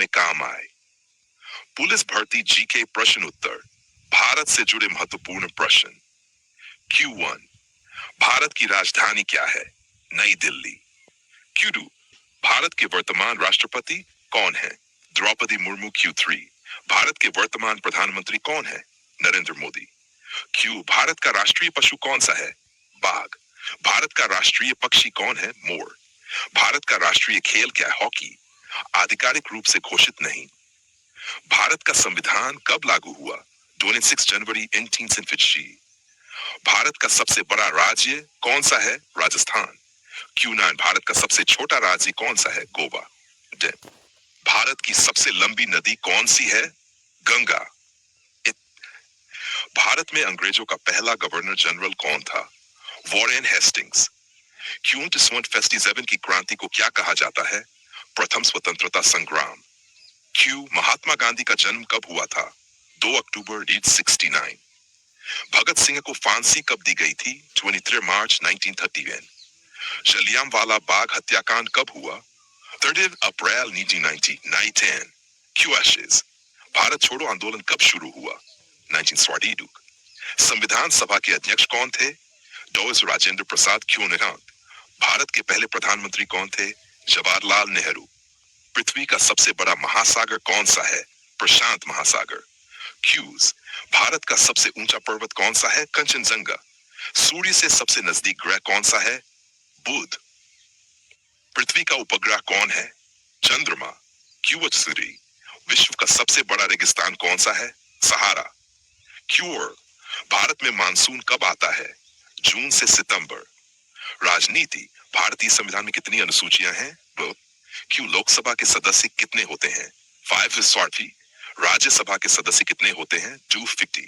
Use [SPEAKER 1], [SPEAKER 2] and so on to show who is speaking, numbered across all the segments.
[SPEAKER 1] में काम आए। पुलिस भर्ती जीके प्रश्न उत्तर, भारत से जुड़े महत्वपूर्ण प्रश्न। Q1, भारत की राजधानी क्या है? नई दिल्ली। Q2, भारत के वर्तमान राष्ट्रपति कौन है? द्रौपदी मुर्मू। Q3, भारत के वर्तमान प्रधानमंत्री कौन है? नरेंद्र मोदी। Q, भारत का राष्ट्रीय पशु कौन सा है? बाघ। भारत का राष्ट्रीय पक्षी कौन है? मोर। भारत का राष्ट्रीय खेल क्या है? हॉकी। आधिकारिक रूप से घोषित नहीं। भारत का संविधान कब लागू हुआ? 26 जनवरी 1850। भारत का सबसे बड़ा राज्य कौन सा है? राजस्थान। Q9, भारत का सबसे छोटा राज्य कौन सा है? गोवा। भारत की सबसे लंबी नदी कौन सी है? गंगा। भारत में अंग्रेजों का पहला गवर्नर जनरल कौन था? Warren Hastings. Q1 की क्रांति को क्या कहा जाता है? प्रथम स्वतंत्रता संग्राम। Q, महात्मा गांधी का जन्म कब हुआ था? 2 अक्टूबर 1869। भगत सिंह को फांसी कब दी गई थी? 23 मार्च 1931। जलियांवाला बाग हत्याकांड कब हुआ? 30 अप्रैल 1990, Night 10। Q Ashes, भारत छोड़ो आंदोलन कब शुरू हुआ? 1942। संविधान सभा के अध्यक्ष कौन थे? डॉ. राजेंद्र प्रसाद। Q निरंक, भारत के पहले प्रधानमंत्री कौन थे? जवाहरलाल नेहरू। पृथ्वी का सबसे बड़ा महासागर कौन सा है? प्रशांत महासागर। Qs, भारत का सबसे ऊंचा पर्वत कौन सा है? कंचनजंगा। सूर्य से सबसे नजदीक ग्रह कौन सा है? बुध। पृथ्वी का उपग्रह कौन है? चंद्रमा। Q3, विश्व का सबसे बड़ा रेगिस्तान कौन सा है? सहारा। Q, भारत में मानसून कब आता है? जून से सितंबर। राजनीति, भारतीय संविधान में कितनी अनुसूचियां हैं? Q, लोकसभा के सदस्य कितने होते हैं? 540। राज्यसभा के सदस्य कितने होते हैं? 250।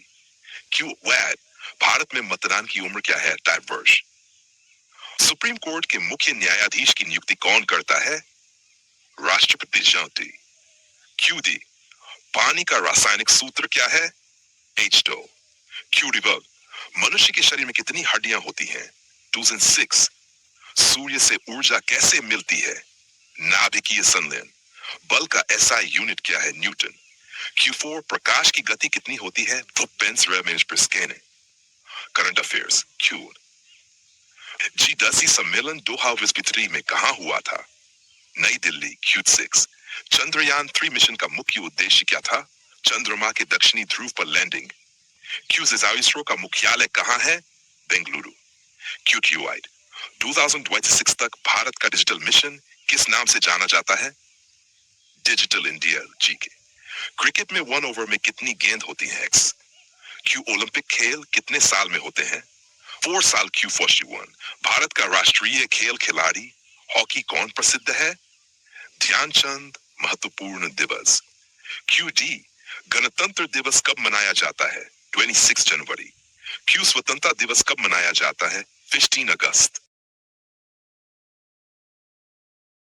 [SPEAKER 1] Q, वैद, भारत में मतदान की उम्र क्या है? डाइवर्स। सुप्रीम कोर्ट के मुख्य न्यायाधीश की नियुक्ति कौन करता है? राष्ट्रपति जनती। QD, पानी का रासायनिक सूत्र क्या है? H2O। Q रिवर्ब, मनुष्य के शरीर में कितनी हड्डियां होती हैं? 206। सूर्य से ऊर्जा कैसे मिलती है? नाभिकीय संलयन। बल का SI यूनिट क्या है? न्यूटन। Q4, प्रकाश की गति कितनी होती है? Pence Remains per second। Current affairs. Q, G10 सम्मेलन दोहा विश्व में कहां हुआ था? नई दिल्ली। Q6, चंद्रयान 3 मिशन का मुख्य उद्देश्य क्या था? चंद्रमा के दक्षिणी ध्रुव पर लैंडिंग। Q, इसरो का मुख्यालय कहां है? बेंगलुरु। QQI, 2026 तक भारत का डिजिटल मिशन किस नाम से जाना जाता है? Digital India. GK, क्रिकेट में 1 ओवर में कितनी गेंद होती है? X। Q, ओलंपिक खेल कितने साल में होते हैं? 4 साल। Q41, भारत का राष्ट्रीय खेल खिलाड़ी हॉकी कौन प्रसिद्ध है? ध्यानचंद। महत्वपूर्ण दिवस। QD, गणतंत्र दिवस कब मनाया जाता है? 26 जनवरी। Q, स्वतंत्रता दिवस कब मनाया जाता है? 15 अगस्त।